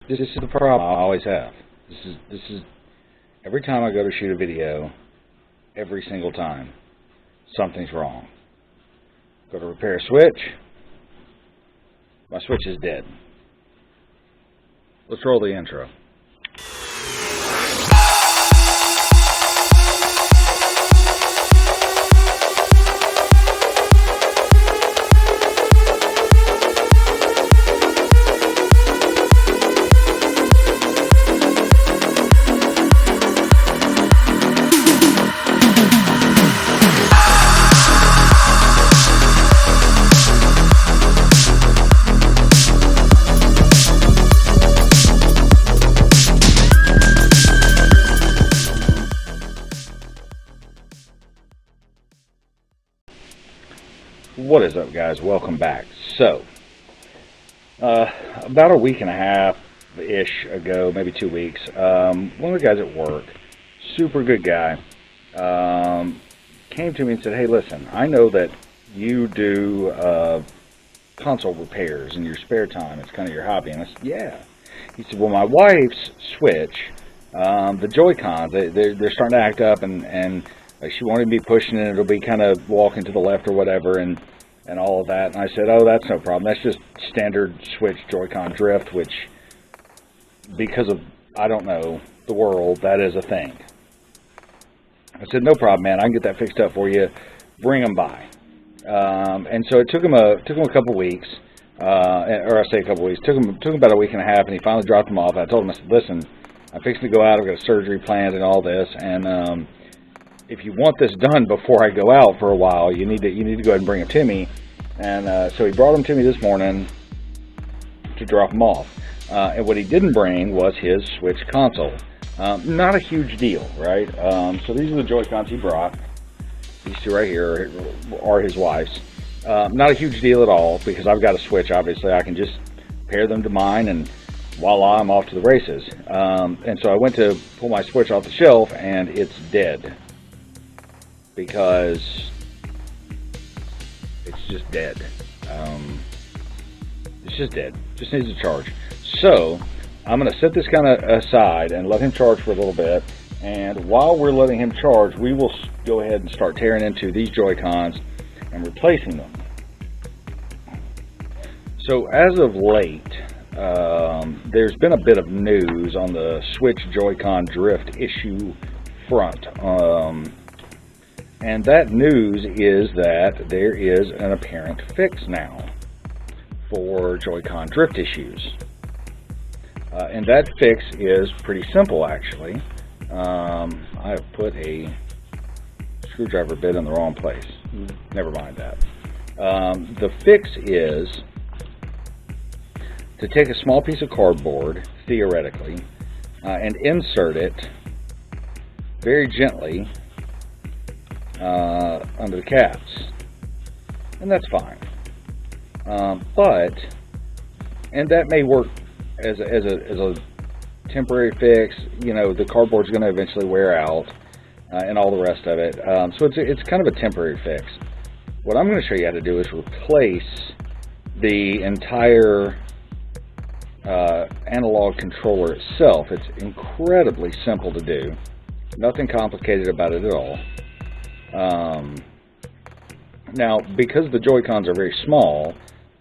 This is the problem I always have. This is every time I go to shoot a video, every single time, something's wrong. Go to repair a switch, my switch is dead. Let's roll the intro. What is up, guys? Welcome back. So, about a week and a half-ish ago, maybe 2 weeks, one of the guys at work, super good guy, came to me and said, hey, listen, I know that you do console repairs in your spare time. It's kind of your hobby. And I said, yeah. He said, well, my wife's Switch, the Joy-Cons, they're starting to act up, and like she won't even be pushing it. It'll be kind of walking to the left or whatever, and all of that. And I said, oh, that's no problem. That's just standard Switch Joy-Con drift, which, because of, I don't know, the world, that is a thing. I said, no problem, man. I can get that fixed up for you. Bring them by. And so it took him a couple weeks, or I say a couple weeks. Took him about a week and a half, and he finally dropped them off. I told him, I said, listen, I'm fixing to go out. I've got a surgery planned and all this, and if you want this done before I go out for a while, you need to go ahead and bring them to me. And so he brought them to me this morning to drop them off. And what he didn't bring was his Switch console. Not a huge deal, right? So these are the Joy-Cons he brought. These two right here are his wife's. Not a huge deal at all, because I've got a Switch, obviously. I can just pair them to mine, and voila, I'm off to the races. And so I went to pull my Switch off the shelf, and it's dead. Because it's just dead. It's just dead. Just needs a charge. So I'm going to set this kind of aside and let him charge for a little bit. And while we're letting him charge, we will go ahead and start tearing into these Joy-Cons and replacing them. So as of late, there's been a bit of news on the Switch Joy-Con drift issue front. And that news is that there is an apparent fix now for Joy-Con drift issues. And that fix is pretty simple, actually. I have put a screwdriver bit in the wrong place. Never mind that. The fix is to take a small piece of cardboard, theoretically, and insert it very gently under the caps, and that's fine. And that may work as a temporary fix. You know, the cardboard's going to eventually wear out, and all the rest of it. So it's kind of a temporary fix. What I'm going to show you how to do is replace the entire analog controller itself. It's incredibly simple to do. Nothing complicated about it at all. Now, because the Joy-Cons are very small,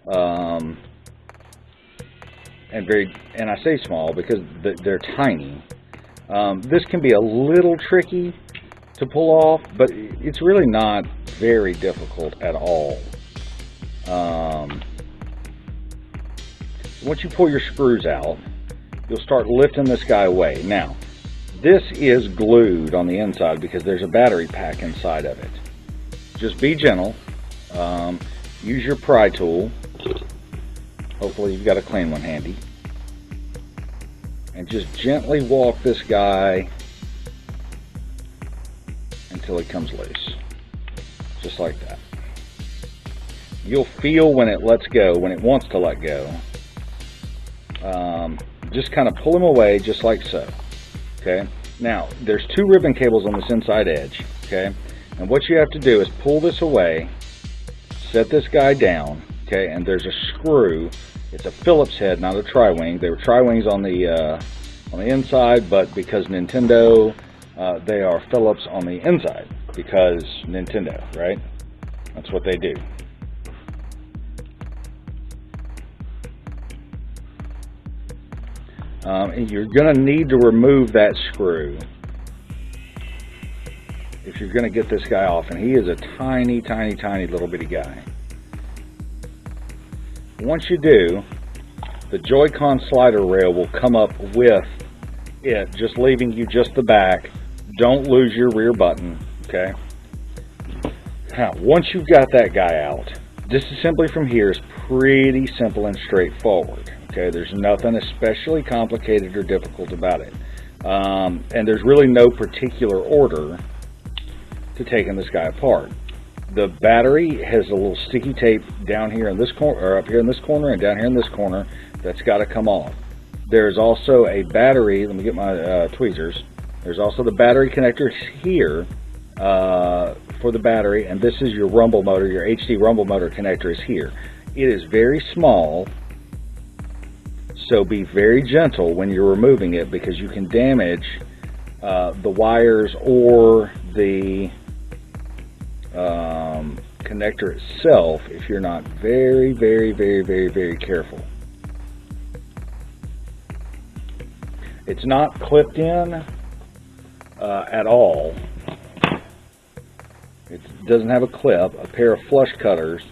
and I say small because they're tiny, this can be a little tricky to pull off, but it's really not very difficult at all. Once you pull your screws out, you'll start lifting this guy away. Now, this is glued on the inside because there's a battery pack inside of it. Just be gentle. Use your pry tool. Hopefully you've got a clean one handy. And just gently walk this guy until he comes loose. Just like that. You'll feel when it lets go, when it wants to let go. Just kind of pull him away just like so. Okay, now there's two ribbon cables on this inside edge. Okay, and what you have to do is pull this away, set this guy down. Okay, and there's a screw It's a Phillips head, not a tri-wing. They were tri-wings on the inside, but because Nintendo, they are Phillips on the inside because Nintendo, right? That's what they do. And you're going to need to remove that screw if you're going to get this guy off, and he is a tiny, tiny, tiny little bitty guy. Once you do, the Joy-Con slider rail will come up with it, just leaving you just the back. Don't lose your rear button, okay? Now, once you've got that guy out, disassembly from here is pretty simple and straightforward, okay? There's nothing especially complicated or difficult about it. And there's really no particular order to taking this guy apart. The battery has a little sticky tape down here in this corner, or up here in this corner, and down here in this corner that's got to come off. There's also a battery. Let me get my tweezers. There's also the battery connector here for the battery, and this is your rumble motor. Your HD rumble motor connector is here. It is very small, so be very gentle when you're removing it because you can damage the wires or the connector itself if you're not very, very, very, very, very careful. It's not clipped in at all. It doesn't have a clip. A pair of flush cutters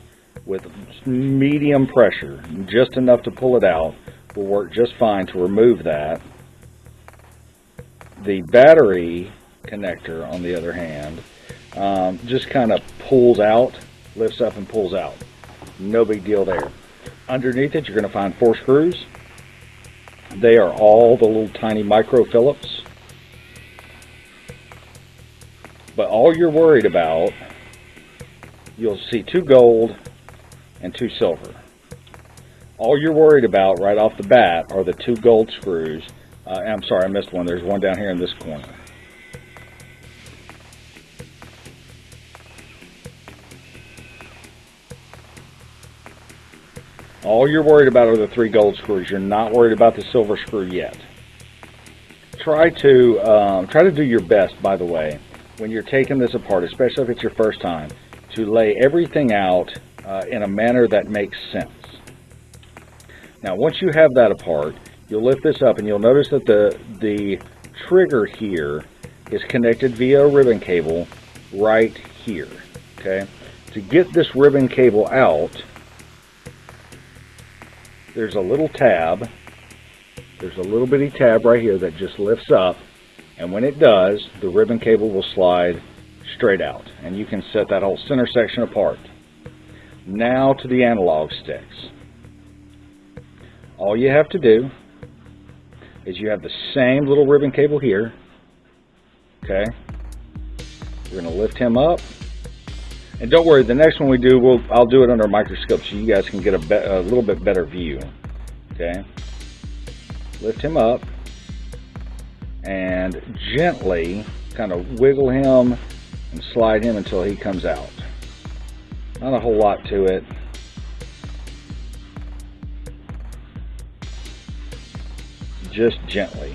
with medium pressure, just enough to pull it out, will work just fine to remove that. The battery connector, on the other hand, just kind of pulls out, lifts up and pulls out. No big deal there. Underneath it, you're going to find 4 screws. They are all the little tiny micro Phillips. But all you're worried about, you'll see 2 gold and 2 silver. All you're worried about right off the bat are the 2 gold screws. I'm sorry, I missed one. There's one down here in this corner. All you're worried about are the 3 gold screws. You're not worried about the silver screw yet. Try to do your best, by the way, when you're taking this apart, especially if it's your first time, to lay everything out in a manner that makes sense. Now, once you have that apart, you'll lift this up and you'll notice that the trigger here is connected via a ribbon cable right here. Okay? To get this ribbon cable out, there's a little tab. There's a little bitty tab right here that just lifts up, and when it does, the ribbon cable will slide straight out, and you can set that whole center section apart. Now to the analog sticks. All you have to do is you have the same little ribbon cable here. Okay? We're going to lift him up. And don't worry, the next one we do, I'll do it under a microscope so you guys can get a little bit better view. Okay? Lift him up and gently kind of wiggle him and slide him until he comes out. Not a whole lot to it. Just gently.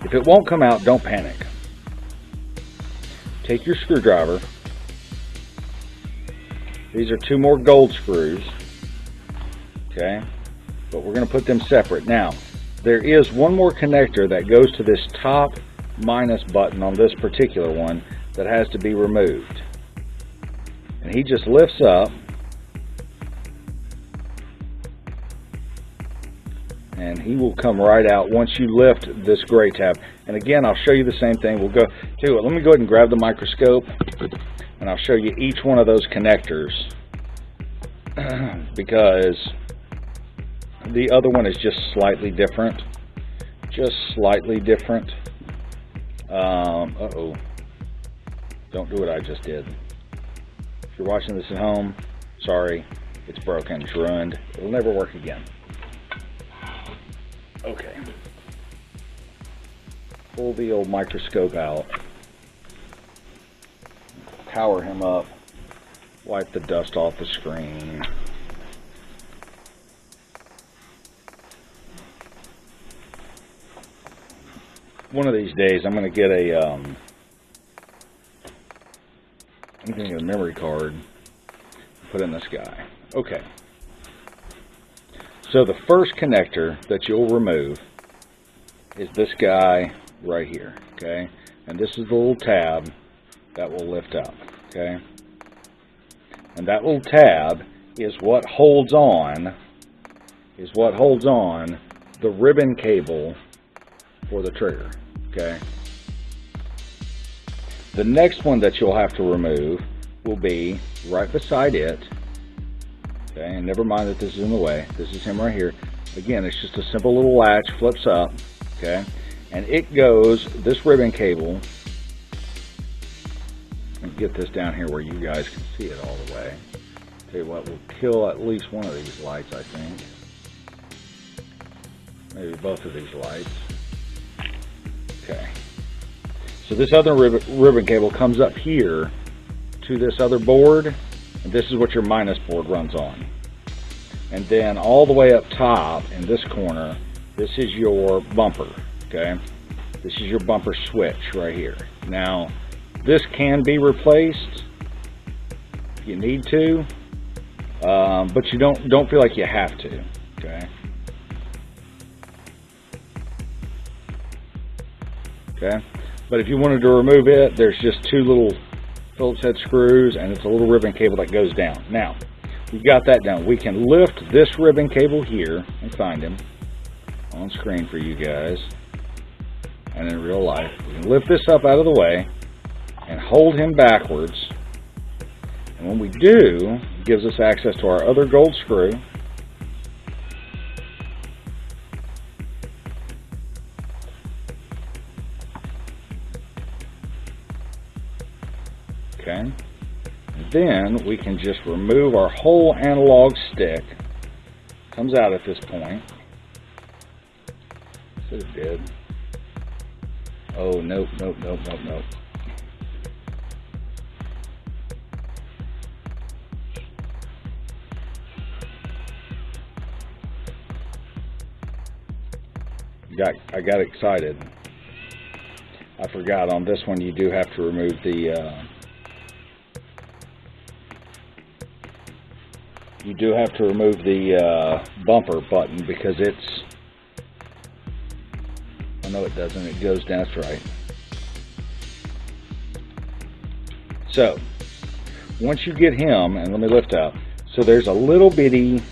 If it won't come out, don't panic. Take your screwdriver. These are 2 more gold screws. Okay? But we're going to put them separate. Now, there is one more connector that goes to this top minus button on this particular one that has to be removed. And he just lifts up. And he will come right out once you lift this gray tab. And again, I'll show you the same thing. We'll go to it. Let me go ahead and grab the microscope, and I'll show you each one of those connectors because the other one is just slightly different. Just slightly different. Uh-oh. Don't do what I just did. If you're watching this at home, sorry. It's broken. It's ruined. It'll never work again. Okay. Pull the old microscope out. Power him up. Wipe the dust off the screen. one of these days I'm going to get a memory card and put in this guy. Okay. So the first connector that you'll remove is this guy right here, okay? And this is the little tab that will lift up, okay? And that little tab is what holds on the ribbon cable for the trigger, okay? The next one that you'll have to remove will be right beside it, okay? And never mind that this is in the way. This is him right here. Again, it's just a simple little latch, flips up, okay? And it goes, this ribbon cable, let me get this down here where you guys can see it all the way. Tell you what, we'll kill at least one of these lights, I think. Maybe both of these lights. Okay. So this other ribbon cable comes up here to this other board, and this is what your minus board runs on. And then all the way up top in this corner, this is your bumper, okay? This is your bumper switch right here. Now, this can be replaced if you need to, but you don't feel like you have to, okay? Okay, but if you wanted to remove it, there's just two little Phillips head screws, and it's a little ribbon cable that goes down. Now, we've got that down. We can lift this ribbon cable here and find him on screen for you guys, and in real life. We can lift this up out of the way and hold him backwards. And when we do, it gives us access to our other gold screw. Okay. And then we can just remove our whole analog stick. Comes out at this point. So it did. Oh, nope. I got excited. I forgot on this one you do have to remove the bumper button because it's, oh no it doesn't, it goes down, that's right. So once you get him, and let me lift up, so there's a little bitty,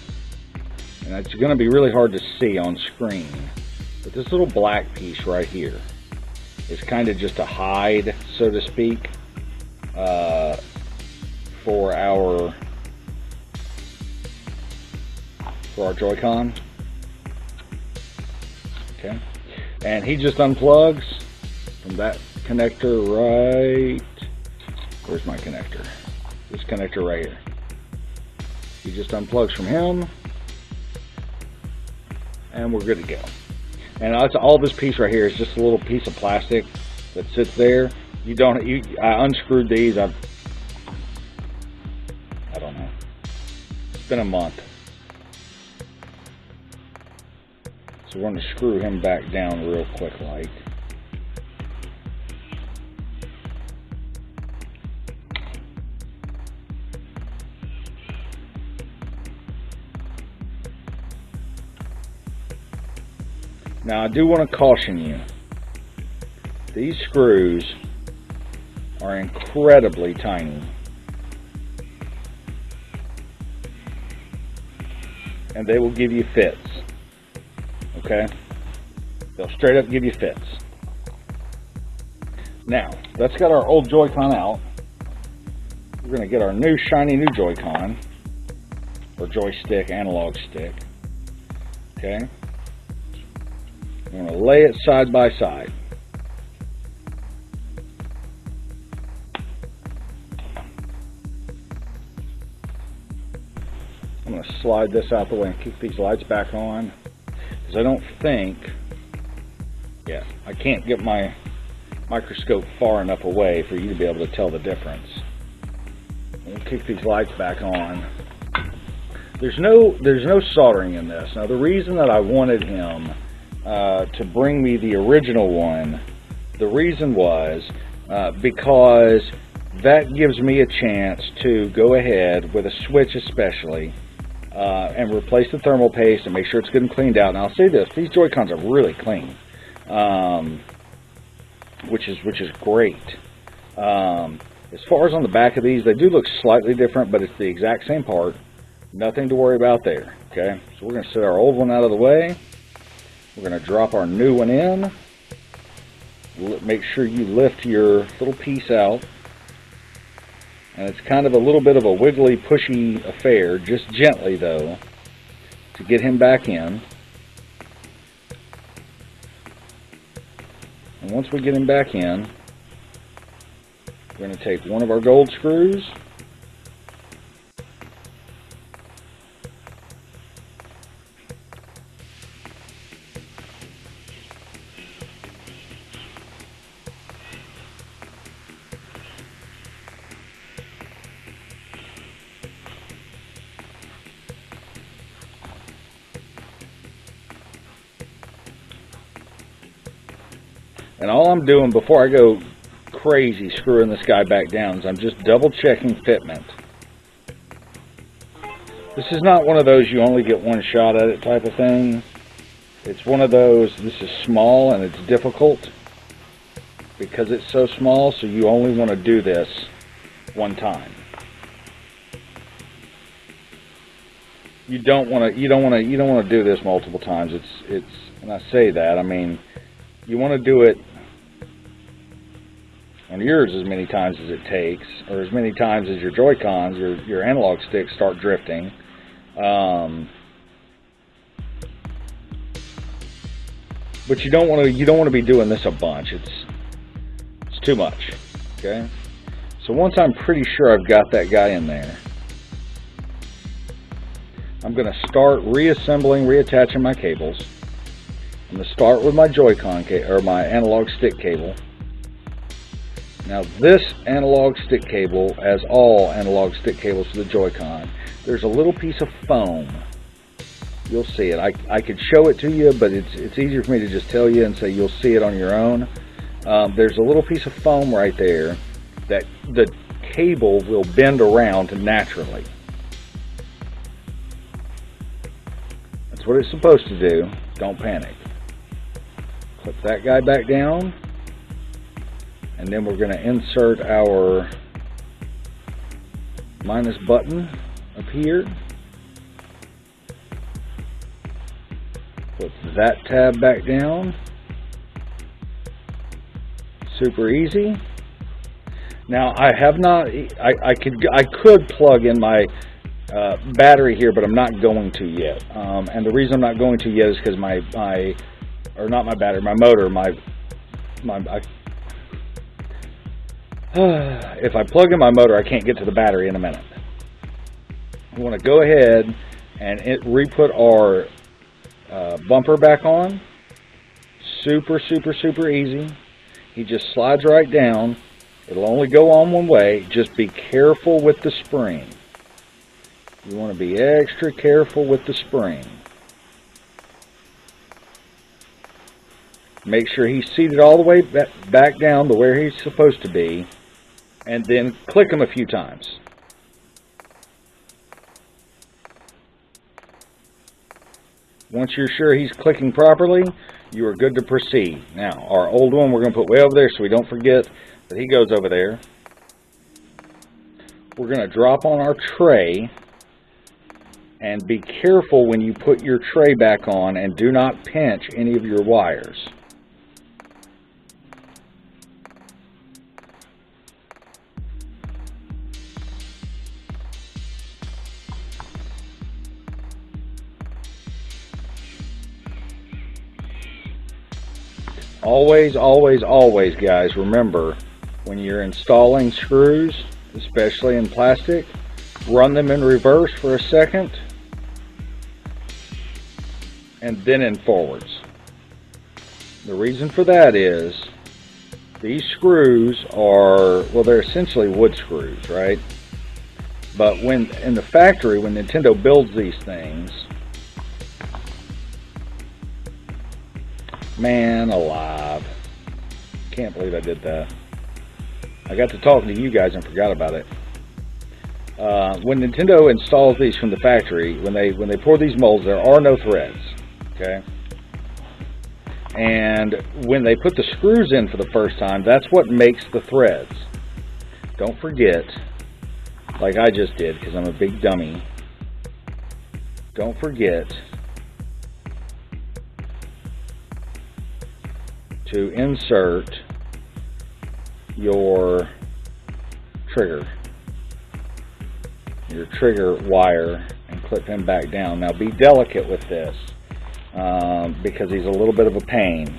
and it's going to be really hard to see on screen, but this little black piece right here is kind of just a hide, so to speak, for our Joy-Con. Okay, and he just unplugs from that connector right, where's my connector? This connector right here. He just unplugs from him, and we're good to go. And all this piece right here is just a little piece of plastic that sits there. I unscrewed these. I don't know. It's been a month. So we're going to screw him back down real quick like. Now I do want to caution you, these screws are incredibly tiny, and they will give you fits, okay? They'll straight up give you fits. Now, that's got our old Joy-Con out. We're going to get our new shiny new Joy-Con, or joystick, analog stick, okay? I'm going to lay it side by side. I'm going to slide this out the way and keep these lights back on, because I don't think, yeah, I can't get my microscope far enough away for you to be able to tell the difference. We'll kick these lights back on. There's no soldering in this. Now the reason that I wanted him to bring me the original one. The reason was because that gives me a chance to go ahead with a Switch especially and replace the thermal paste and make sure it's good and cleaned out. And I'll say this, these Joy-Cons are really clean, which is great. As far as on the back of these, they do look slightly different, but it's the exact same part. Nothing to worry about there. Okay, so we're going to set our old one out of the way. We're going to drop our new one in. Make sure you lift your little piece out. And it's kind of a little bit of a wiggly, pushy affair, just gently though, to get him back in. And once we get him back in, we're going to take one of our gold screws, and all I'm doing before I go crazy screwing this guy back down is I'm just double checking fitment. This is not one of those you only get one shot at it type of thing. It's one of those, this is small and it's difficult because it's so small, so you only want to do this one time. You don't want to do this multiple times. It's and I say that, I mean, you want to do it on yours as many times as it takes, or as many times as your Joy-Cons, your analog sticks start drifting. But you don't want to be doing this a bunch. It's too much. Okay. So once I'm pretty sure I've got that guy in there, I'm going to start reattaching my cables. I'm going to start with my Joy-Con or my analog stick cable. Now this analog stick cable, as all analog stick cables for the Joy-Con, there's a little piece of foam. You'll see it. I could show it to you, but it's easier for me to just tell you and say you'll see it on your own. There's a little piece of foam right there that the cable will bend around naturally. That's what it's supposed to do. Don't panic. Clip that guy back down. And then we're going to insert our minus button up here. Put that tab back down. Super easy. Now I have not, I could plug in my battery here, but I'm not going to yet. And the reason I'm not going to yet is because my motor, if I plug in my motor, I can't get to the battery in a minute. I want to go ahead and re-put our bumper back on. Super easy. He just slides right down. It'll only go on one way. Just be careful with the spring. You want to be extra careful with the spring. Make sure he's seated all the way back down to where he's supposed to be. And then click him a few times. Once you're sure he's clicking properly, you are good to proceed. Now, our old one we're going to put way over there so we don't forget that he goes over there. We're going to drop on our tray. And be careful when you put your tray back on and do not pinch any of your wires. Always, guys, remember, when you're installing screws, especially in plastic, run them in reverse for a second, and then in forwards. The reason for that is, these screws are, well, they're essentially wood screws, right? But when in the factory, when Nintendo builds these things, Man alive. Can't believe I did that. I got to talking to you guys and forgot about it. When Nintendo installs these from the factory, when they pour these molds, there are no threads. Okay? And when they put the screws in for the first time, that's what makes the threads. Don't forget, like I just did, because I'm a big dummy, don't forget to insert your trigger wire and clip him back down. Now be delicate with this because he's a little bit of a pain.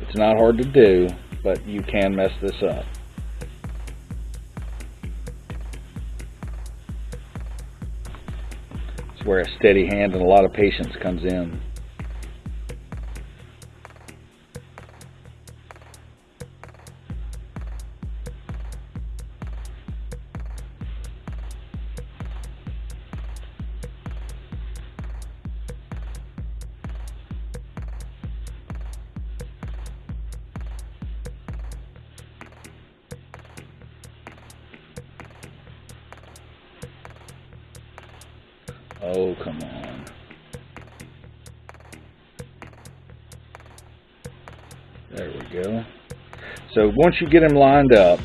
It's not hard to do, but you can mess this up. It's where a steady hand and a lot of patience comes in. Oh, come on. There we go. So once you get him lined up,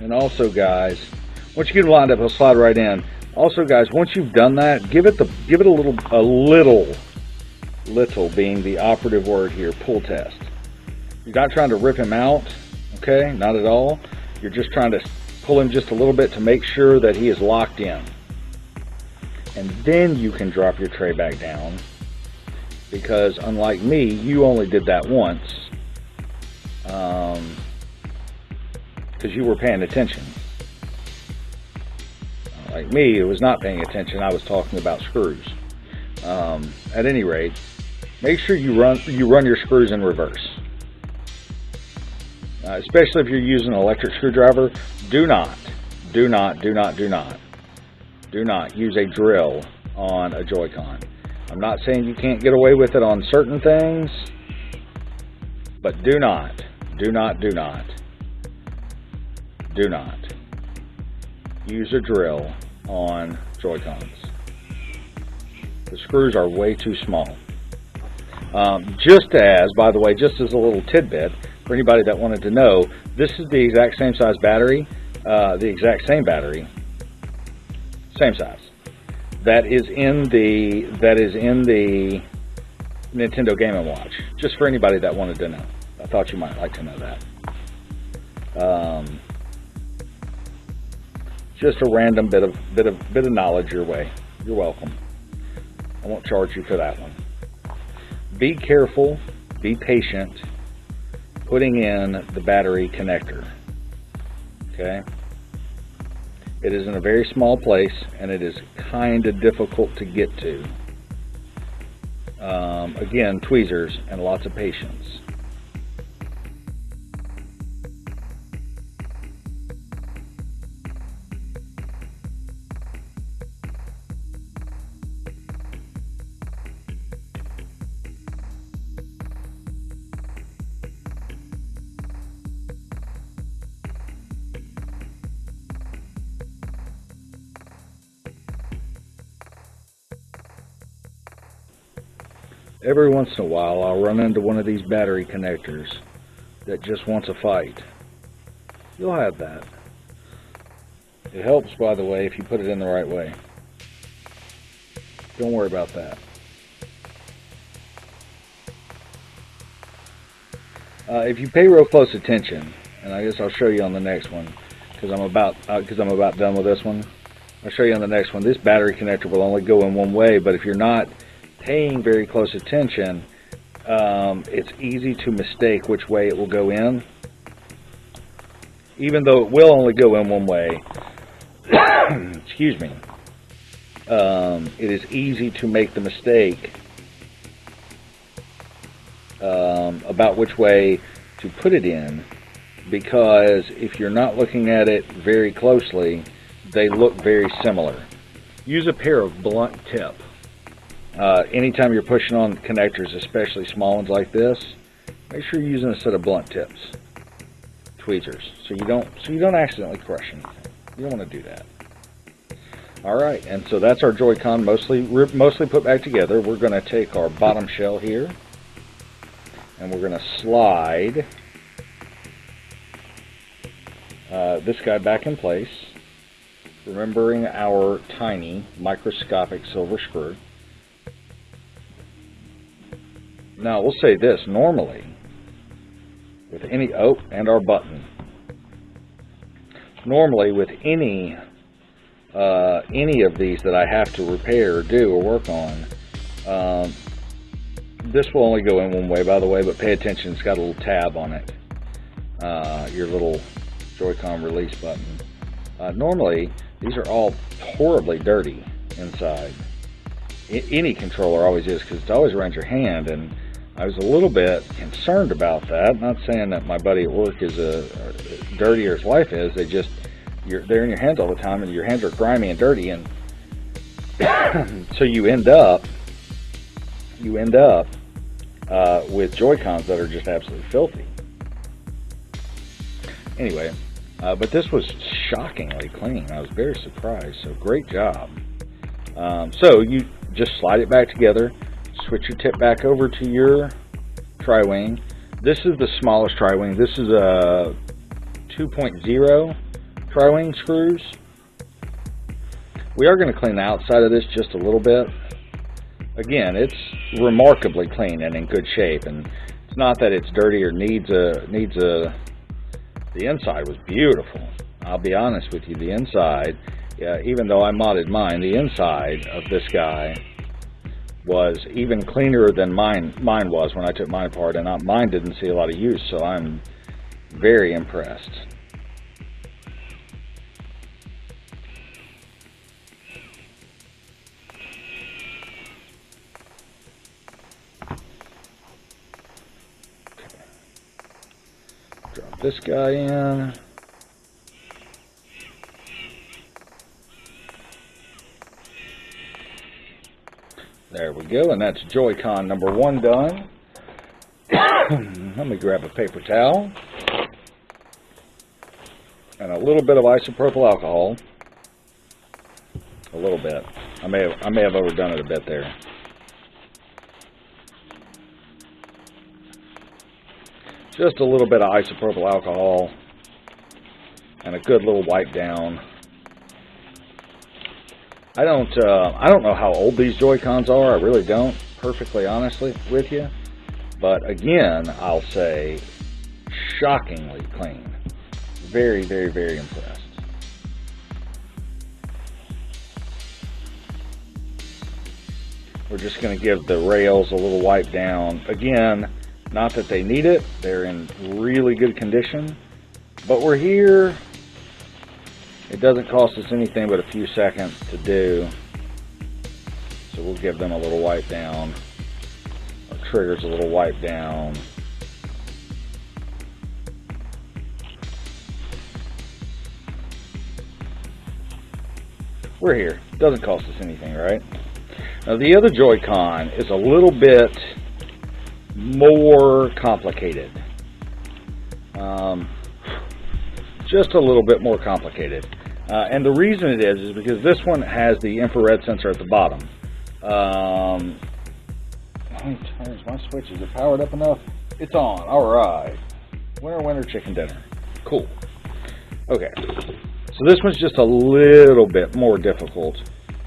and also guys, once you get him lined up, he'll slide right in. Also guys, once you've done that, give it a little being the operative word here, pull test. You're not trying to rip him out, okay? Not at all. You're just trying to pull him just a little bit to make sure that he is locked in. And then you can drop your tray back down, because unlike me, you only did that once, because you were paying attention. Like me, it was not paying attention. I was talking about screws. At any rate, make sure you run your screws in reverse. Especially if you're using an electric screwdriver, do not use a drill on a Joy-Con. I'm not saying you can't get away with it on certain things, but do not use a drill on Joy-Cons. The screws are way too small. By the way, just as a little tidbit, for anybody that wanted to know, this is the exact same size battery, same size. That is in the Nintendo Game & Watch. Just for anybody that wanted to know. I thought you might like to know that. Just a random bit of knowledge your way. You're welcome. I won't charge you for that one. Be careful, be patient, putting in the battery connector. Okay? It is in a very small place, and it is kind of difficult to get to. Again, tweezers and lots of patience. Every once in a while, I'll run into one of these battery connectors that just wants a fight. You'll have that. It helps, by the way, if you put it in the right way. Don't worry about that. If you pay real close attention, and I guess I'll show you on the next one, because I'm about done with this one. I'll show you on the next one. This battery connector will only go in one way, but if you're not paying very close attention, it's easy to mistake which way it will go in. Even though it will only go in one way, excuse me, it is easy to make the mistake about which way to put it in, because if you're not looking at it very closely, they look very similar. Use a pair of blunt tip. Anytime you're pushing on connectors, especially small ones like this, make sure you're using a set of blunt tips, tweezers, so you don't accidentally crush anything. You don't want to do that. All right, and so that's our Joy-Con mostly put back together. We're going to take our bottom shell here, and we're going to slide this guy back in place, remembering our tiny microscopic silver screw. Now we'll say this, normally with any, and our button. Normally with any of these that I have to repair, do, or work on, this will only go in one way, by the way, but pay attention, it's got a little tab on it, your little Joy-Con release button. Normally, these are all horribly dirty inside. Any controller always is, because it's always around your hand, and I was a little bit concerned about that. Not saying that my buddy at work is dirty or his wife is. They're in your hands all the time, and your hands are grimy and dirty, and so you end up with Joy-Cons that are just absolutely filthy. Anyway, but this was shockingly clean. I was very surprised. So great job. So you just slide it back together. Switch your tip back over to your tri-wing. This is the smallest tri-wing. This is a 2.0 tri-wing screws. We are going to clean the outside of this just a little bit. Again, it's remarkably clean and in good shape, and it's not that it's dirty or needs a. The inside was beautiful. I'll be honest with you. The inside, even though I modded mine, the inside of this guy was even cleaner than mine was when I took mine apart, and mine didn't see a lot of use, so I'm very impressed. Drop this guy in. There we go, and that's Joy-Con number 1 done. Let me grab a paper towel and a little bit of isopropyl alcohol. A little bit. I may have overdone it a bit there. Just a little bit of isopropyl alcohol and a good little wipe down. I don't know how old these Joy-Cons are. I really don't, perfectly honestly with you. But again, I'll say shockingly clean. Very, very, very impressed. We're just going to give the rails a little wipe down. Again, not that they need it. They're in really good condition. But we're here. It doesn't cost us anything but a few seconds to do. So we'll give them a little wipe down. Our triggers a little wipe down. We're here. Doesn't cost us anything, right? Now the other Joy-Con is a little bit more complicated. Just a little bit more complicated. And the reason it is because this one has the infrared sensor at the bottom. How many times my switch? Is it powered up enough? It's on. Alright. Winner, winner, chicken dinner. Cool. Okay. So this one's just a little bit more difficult.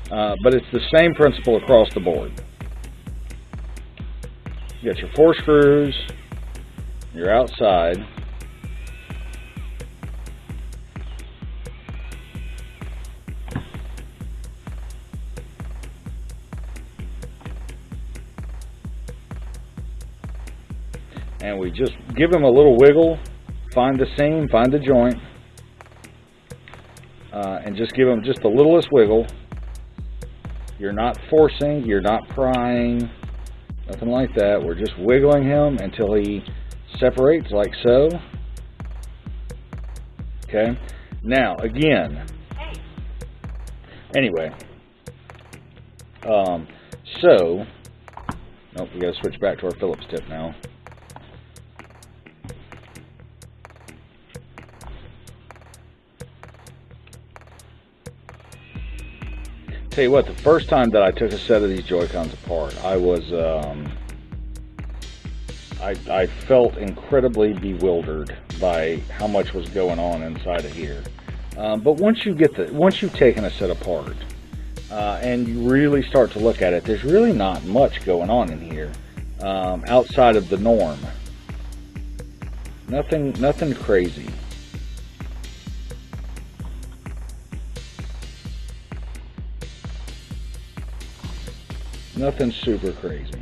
But it's the same principle across the board. You got your 4 screws. You're outside. And we just give them a little wiggle, find the seam, find the joint, and just give them just the littlest wiggle. You're not forcing, you're not prying, nothing like that. We're just wiggling him until he separates like so. Okay. Now, again, Anyway, so, nope, we got to switch back to our Phillips tip now. Tell you what, the first time that I took a set of these Joy-Cons apart, I was, I felt incredibly bewildered by how much was going on inside of here. But once you've taken a set apart, and you really start to look at it, there's really not much going on in here, outside of the norm. Nothing crazy. Nothing super crazy.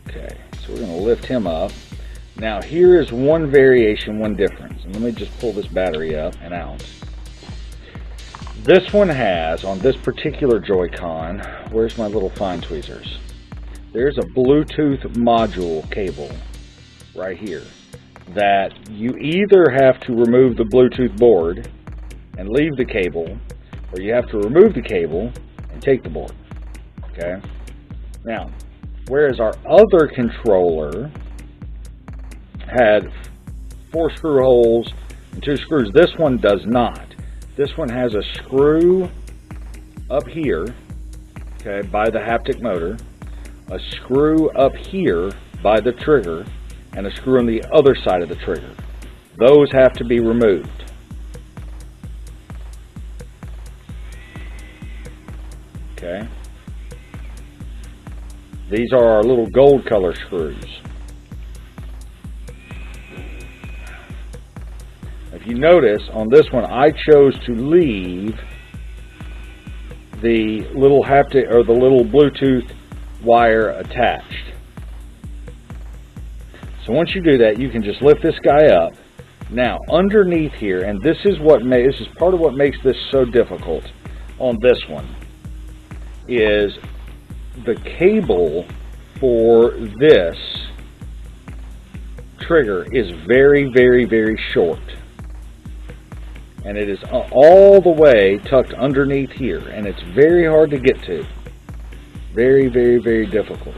Okay, so we're going to lift him up. Now here is one variation, one difference. And let me just pull this battery up and out. This one has, on this particular Joy-Con, where's my little fine tweezers? There's a Bluetooth module cable right here that you either have to remove the Bluetooth board and leave the cable, or you have to remove the cable and take the board. Okay? Now, whereas our other controller had 4 screw holes and 2 screws, this one does not. This one has a screw up here, okay, by the haptic motor, a screw up here by the trigger, and a screw on the other side of the trigger. Those have to be removed. Okay. These are our little gold color screws. If you notice, on this one, I chose to leave the little haptic, or the little Bluetooth wire attached. So once you do that, you can just lift this guy up. Now, underneath here, and this is part of what makes this so difficult on this one, is the cable for this trigger is very, very, very short. And it is all the way tucked underneath here, and it's very hard to get to. Very, very, very difficult.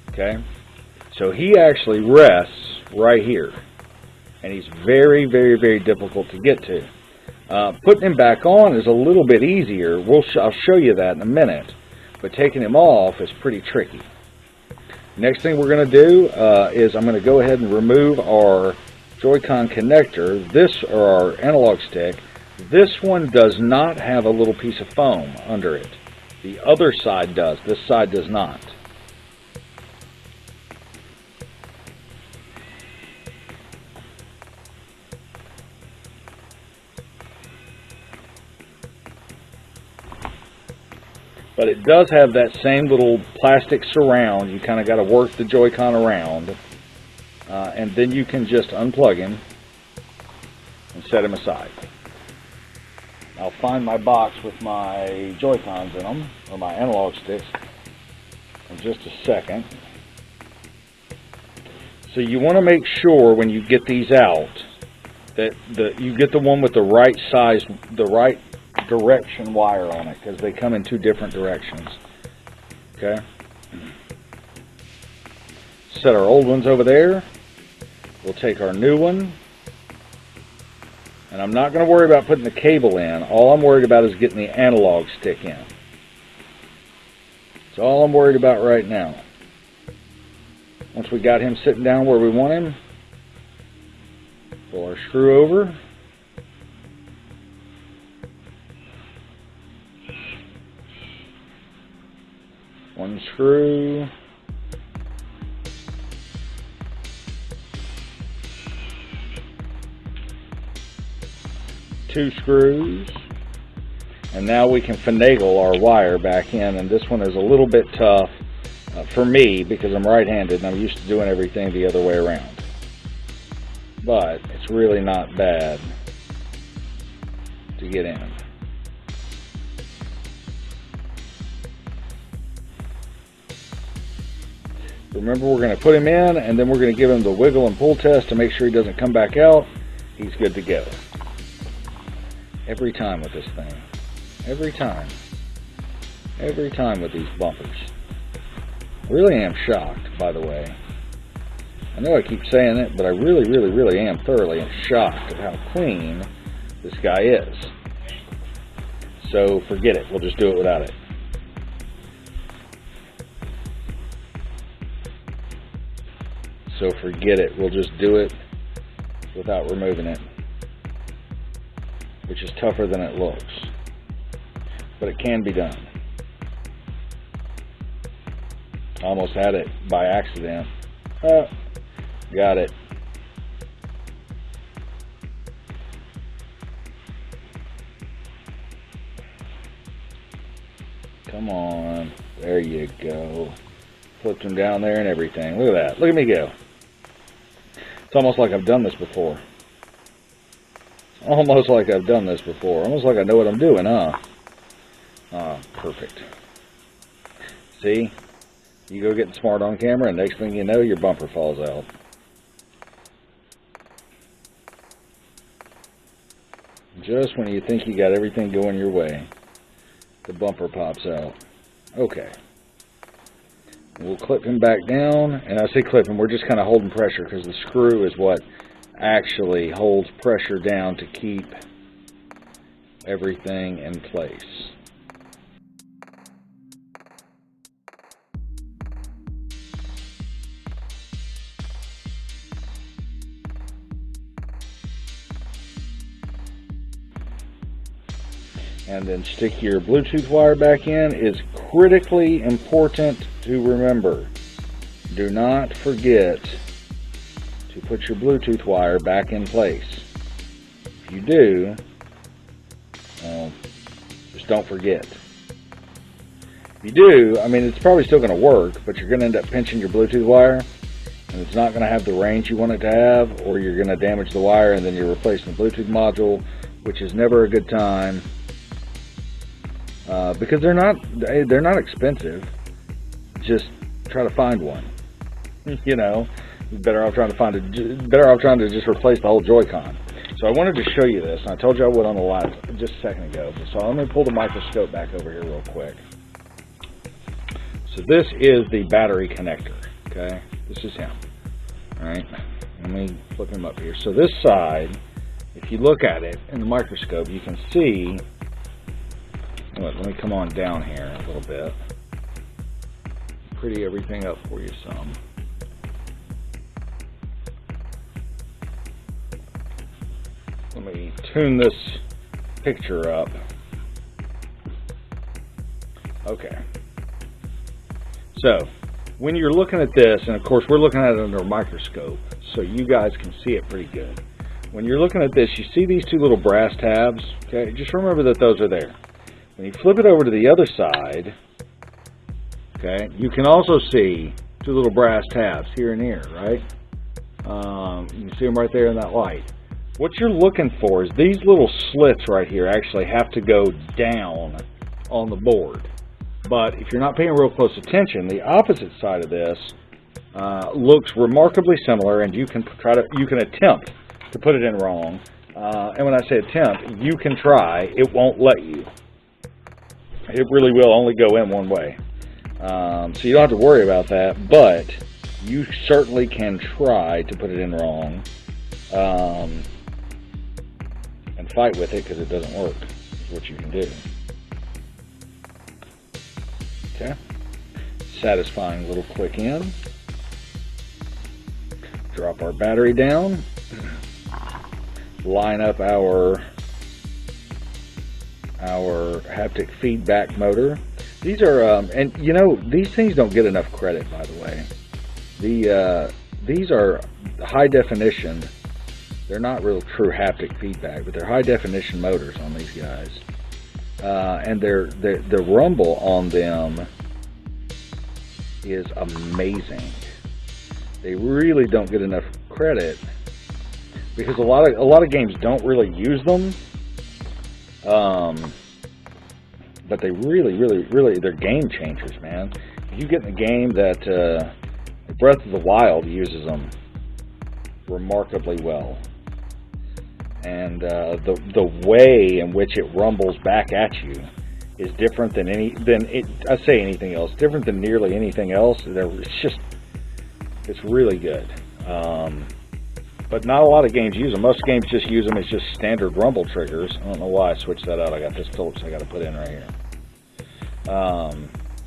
Okay? So he actually rests right here. And he's very, very, very difficult to get to. Putting him back on is a little bit easier. I'll show you that in a minute. But taking him off is pretty tricky. Next thing we're going to do is I'm going to go ahead and remove our Joy-Con connector, or our analog stick. This one does not have a little piece of foam under it. The other side does. This side does not. But it does have that same little plastic surround. You kind of got to work the Joy-Con around. And then you can just unplug him and set him aside. I'll find my box with my Joy-Cons in them, or my analog sticks, in just a second. So you want to make sure when you get these out that you get the one with the right size, the right direction wire on it, because they come in 2 different directions. Okay. Set our old ones over there. We'll take our new one. And I'm not going to worry about putting the cable in. All I'm worried about is getting the analog stick in. That's all I'm worried about right now. Once we got him sitting down where we want him, pull our screw over. One screw. Two screws. And now we can finagle our wire back in, and this one is a little bit tough for me because I'm right-handed and I'm used to doing everything the other way around. But it's really not bad to get in. Remember, we're going to put him in, and then we're going to give him the wiggle and pull test to make sure he doesn't come back out. He's good to go. Every time with this thing. Every time. Every time with these bumpers. Really am shocked, by the way. I know I keep saying it, but I really, really, really am thoroughly shocked at how clean this guy is. So forget it. We'll just do it without it. So forget it. We'll just do it without removing it, which is tougher than it looks. But it can be done. Almost had it by accident. Got it. Come on. There you go. Flipped him down there and everything. Look at that. Look at me go. It's almost like I've done this before. Almost like I've done this before. Almost like I know what I'm doing, huh? Oh, perfect. See? You go getting smart on camera, and next thing you know, your bumper falls out. Just when you think you got everything going your way, the bumper pops out. Okay. We'll clip him back down, and I say clip him, we're just kind of holding pressure because the screw is what actually holds pressure down to keep everything in place. And then stick your Bluetooth wire back in. Is critically important to remember. Do not forget to put your Bluetooth wire back in place. If you do, just don't forget. If you do, I mean, it's probably still going to work, but you're going to end up pinching your Bluetooth wire, and it's not going to have the range you want it to have, or you're going to damage the wire, and then you're replacing the Bluetooth module, which is never a good time. Because they're not expensive. Just try to find one. You know, better off trying to just replace the whole Joy-Con. So I wanted to show you this, and I told you I would on the live just a second ago. So let me pull the microscope back over here real quick. So this is the battery connector. Okay, this is him. All right, let me flip him up here. So this side, if you look at it in the microscope, you can see. Let me come on down here a little bit. Pretty everything up for you some. Let me tune this picture up. Okay. So, when you're looking at this, and of course we're looking at it under a microscope, so you guys can see it pretty good. When you're looking at this, you see these two little brass tabs, okay? Just remember that those are there. When you flip it over to the other side, okay, you can also see two little brass tabs here and here, right? You can see them right there in that light. What you're looking for is these little slits right here actually have to go down on the board. But if you're not paying real close attention, the opposite side of this looks remarkably similar, and you can attempt to put it in wrong. And when I say attempt, you can try. It won't let you. It really will only go in one way. So you don't have to worry about that, but you certainly can try to put it in wrong and fight with it because it doesn't work, is what you can do. Okay. Satisfying little click in. Drop our battery down. Line up our haptic feedback motor. These are, and you know, these things don't get enough credit, by the way. These are high definition. They're not real true haptic feedback, but they're high definition motors on these guys. And the rumble on them is amazing. They really don't get enough credit because a lot of games don't really use them. But they really, they're game changers, man. If you get in a game that Breath of the Wild uses them remarkably well. And the way in which it rumbles back at you is different than anything else. Different than nearly anything else. It's really good. But not a lot of games use them. Most games just use them as just standard rumble triggers. I don't know why I switched that out. I got this Phillips I got to put in right here.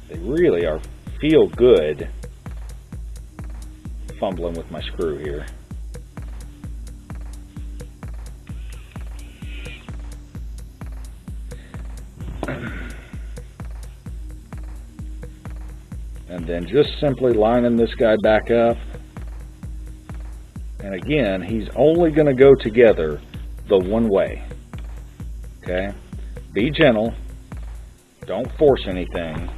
They really feel good. Fumbling with my screw here. And then just simply lining this guy back up. And again, he's only going to go together the one way. Okay? Be gentle. Don't force anything.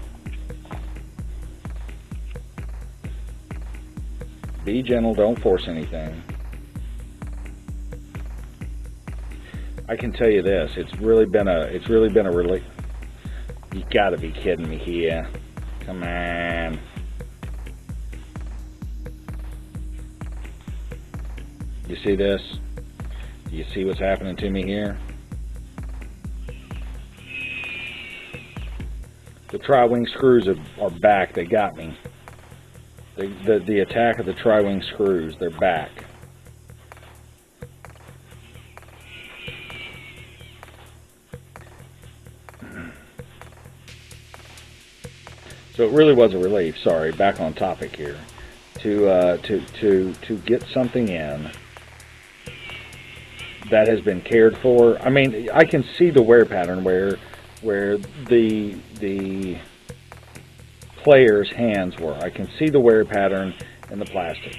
Be gentle, don't force anything. I can tell you this, it's really been a relief. You gotta be kidding me here. Come on. You see this? Do you see what's happening to me here? The tri-wing screws are back. They got me. The attack of the tri-wing screws, they're back. So it really was a relief. Sorry, back on topic here. To get something in that has been cared for. I mean, I can see the wear pattern where the player's hands were. I can see the wear pattern in the plastic.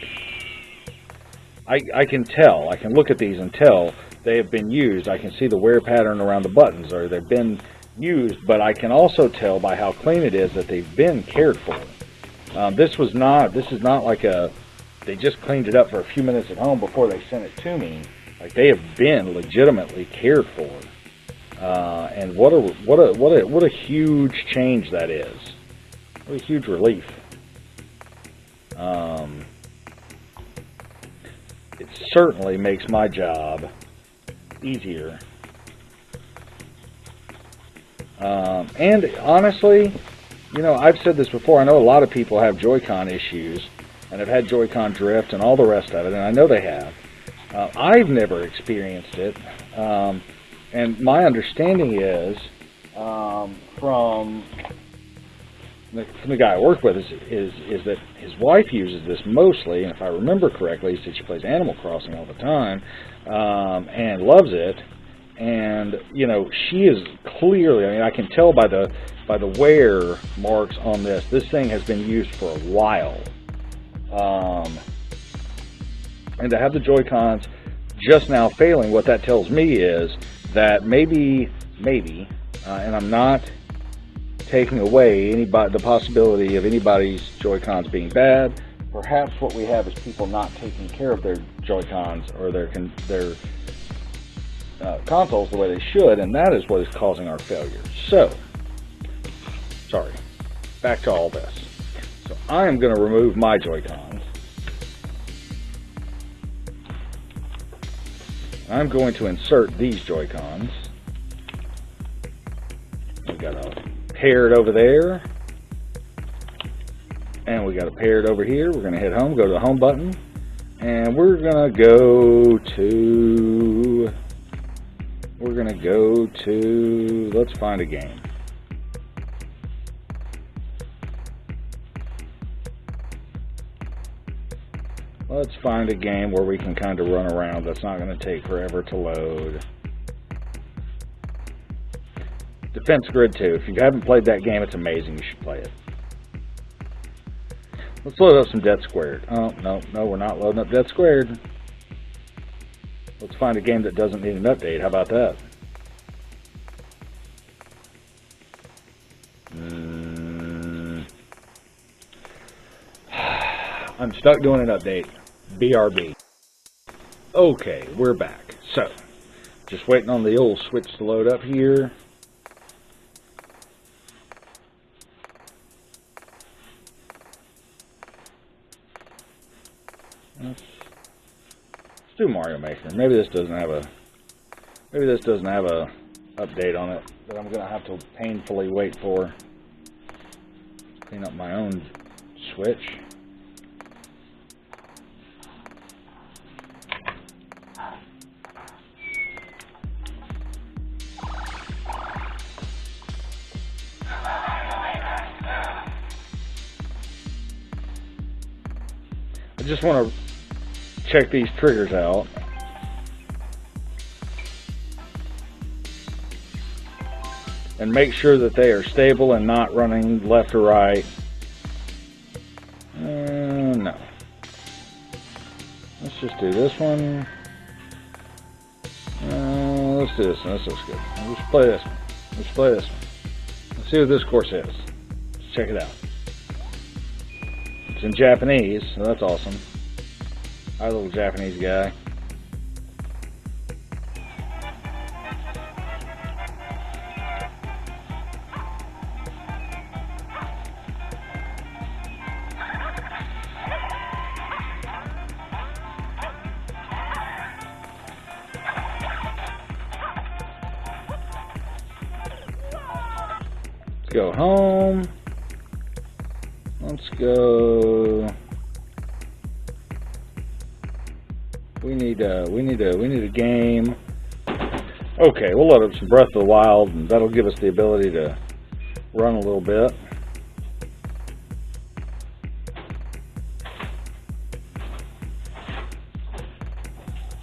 I can tell. I can look at these and tell they have been used. I can see the wear pattern around the buttons, or they've been used, but I can also tell by how clean it is that they've been cared for. This is not like they just cleaned it up for a few minutes at home before they sent it to me. Like, they have been legitimately cared for. And what a huge change that is. What a huge relief. It certainly makes my job easier. And honestly, you know, I've said this before, I know a lot of people have Joy-Con issues and have had Joy-Con drift and all the rest of it, and I know they have. I've never experienced it, and my understanding is, from the guy I work with, is that his wife uses this mostly, and if I remember correctly, he said she plays Animal Crossing all the time, and loves it. And you know, she is clearly, I mean, I can tell by the wear marks on this. This thing has been used for a while. And to have the Joy-Cons just now failing, what that tells me is that maybe, and I'm not taking away the possibility of anybody's Joy-Cons being bad. Perhaps what we have is people not taking care of their Joy-Cons or their consoles the way they should, and that is what is causing our failures. So, sorry, back to all this. So I am going to remove my Joy-Cons. I'm going to insert these Joy-Cons. We got a paired over there, and we got a paired over here. We're going to hit home, go to the home button, and we're going to go to, let's find a game. Let's find a game where we can kind of run around that's not going to take forever to load. Defense Grid 2. If you haven't played that game, it's amazing. You should play it. Let's load up some Death Squared. Oh, no, we're not loading up Death Squared. Let's find a game that doesn't need an update. How about that? I'm stuck doing an update. BRB. Okay, we're back. So, just waiting on the old Switch to load up here. Let's do Mario Maker. Maybe this doesn't have a update on it that I'm gonna have to painfully wait for. Clean up my own Switch. I just want to check these triggers out. And make sure that they are stable and not running left or right. No. Let's just do this one. Let's do this one. This looks good. Let's play this one. Let's play this one. Let's see what this course is. Let's check it out. It's in Japanese, so that's awesome. Our little Japanese guy. Let's go home. Let's go. We need a game. Okay, we'll load up some Breath of the Wild, and that'll give us the ability to run a little bit.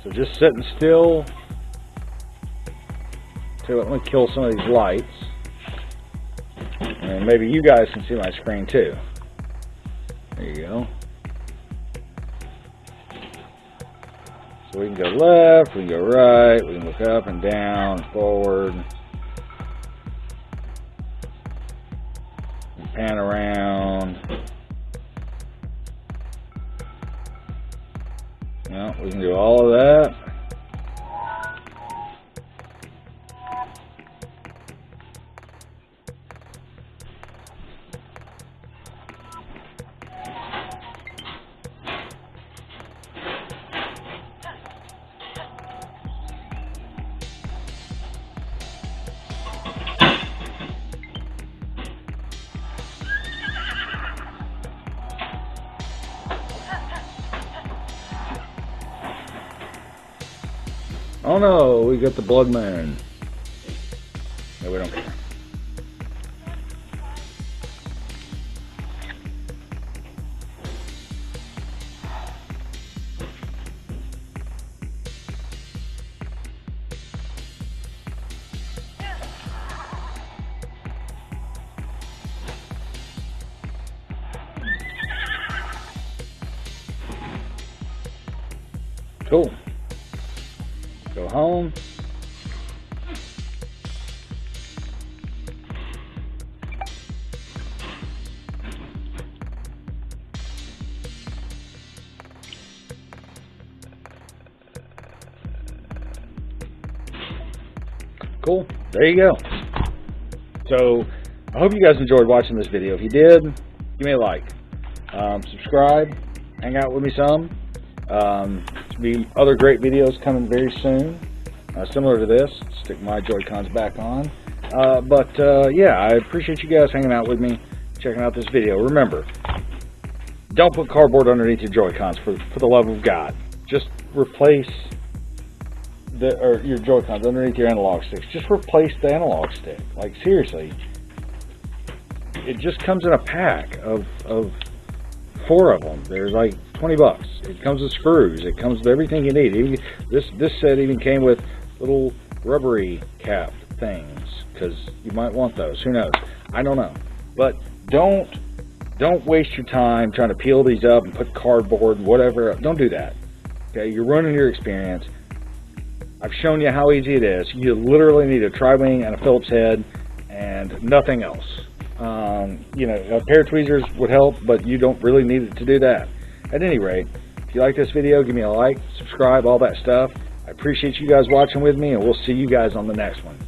So just sitting still. Let me kill some of these lights. And maybe you guys can see my screen too. There you go. So we can go left, we can go right, we can look up and down, forward, and pan around. Yeah, we can do all of that. Oh no, we got the Blood Man. No, we don't care. Cool. Go home. Cool. There you go. So, I hope you guys enjoyed watching this video. If you did, give me a like. Subscribe. Hang out with me some. Be other great videos coming very soon, similar to this. Stick my Joy-Cons back on. Yeah, I appreciate you guys hanging out with me, checking out this video. Remember, don't put cardboard underneath your Joy-Cons for the love of God. Just replace your Joy-Cons underneath your analog sticks. Just replace the analog stick. Like, seriously. It just comes in a pack of 4 of them. There's like $20. It comes with screws. It comes with everything you need. This set even came with little rubbery cap things, because you might want those. Who knows? I don't know. But don't waste your time trying to peel these up and put cardboard and whatever. Don't do that. Okay, you're ruining your experience. I've shown you how easy it is. You literally need a tri-wing and a Phillips head and nothing else. You know, a pair of tweezers would help, but you don't really need it to do that. At any rate, if you like this video, give me a like, subscribe, all that stuff. I appreciate you guys watching with me, and we'll see you guys on the next one.